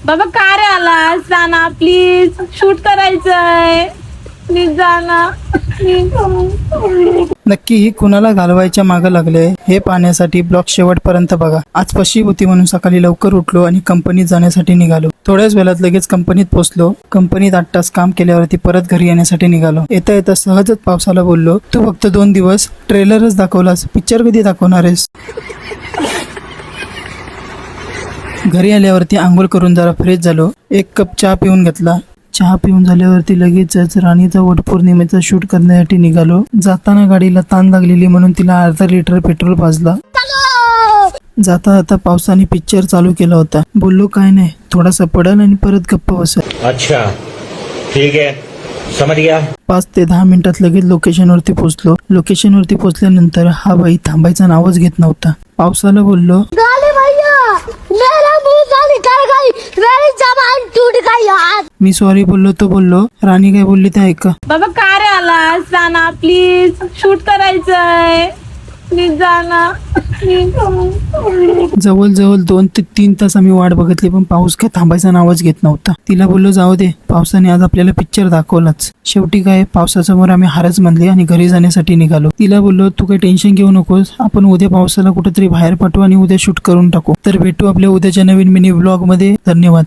बाबा का रे आला? जाना प्लीज, शूट करायचंय, प्लीज जाना. नक्की ही कुणाला घालवायच्या मागं लागले हे पाहण्यासाठी ब्लॉग शेवटपर्यंत बघा. आज पशी होती म्हणून सकाळी लवकर उठलो आणि कंपनीत जाण्यासाठी निघालो. थोड्याच वेळात लगेच कंपनीत पोहोचलो. कंपनीत 8 तास काम केल्यावरती परत घरी येण्यासाठी निघालो. येता येता सहजच पावसाला बोललो, तू फक्त 2 दिवस ट्रेलरच दाखवलास, पिक्चर कधी दाखवणार आहेस? घरी आल्यावरती आंघोळ करून जरा फ्रेश झालो. 1 कप चहा पिऊन घेतला. चहा पिऊन झाल्यावरती लगेचच राणीचा वटपौर्णिमेचा शूट करण्यासाठी निघालो. जाताना गाडीला ताण लागलेली म्हणून तिला अर्धा लिटर पेट्रोल पाजला. जाता जाता पावसाने पिक्चर चालू केला होता. बोललो काय नाही, थोडासा पडल आणि परत गप्प बसल. अच्छा ठीक है, समझ गया. 5 ते 10 मिनिटात लगेच लोकेशनवरती पोहोचलो. लोकेशनवरती पोहोचल्यानंतर हा बाई थांबायचा नावच घेत नव्हता. पावसाला बोललो, मी सॉरी बोललो. तो बोललो, राणी काय बोलली ते ऐका. बाबा का रे आला? जाना प्लीज, शूट करायचंय, प्लीज जाना. जवळजवळ 2 ते 3 तास आम्ही वाट बघितली, पण पाऊस काय थांबायचा नावच घेत नव्हता. तिला बोललो जाऊ दे, पावसाने आज आपल्याला पिक्चर दाखवलाच. शेवटी काय पावसासमोर आम्ही हारच मानली आणि घरी जाण्यासाठी निघालो. तिला बोललो तू काही टेन्शन घेऊ नकोस, आपण उद्या पावसाला कुठेतरी बाहेर पाठवू आणि उद्या शूट करून टाकू. तर भेटू आपल्या उद्याच्या नवीन मिनी ब्लॉग मध्ये. धन्यवाद.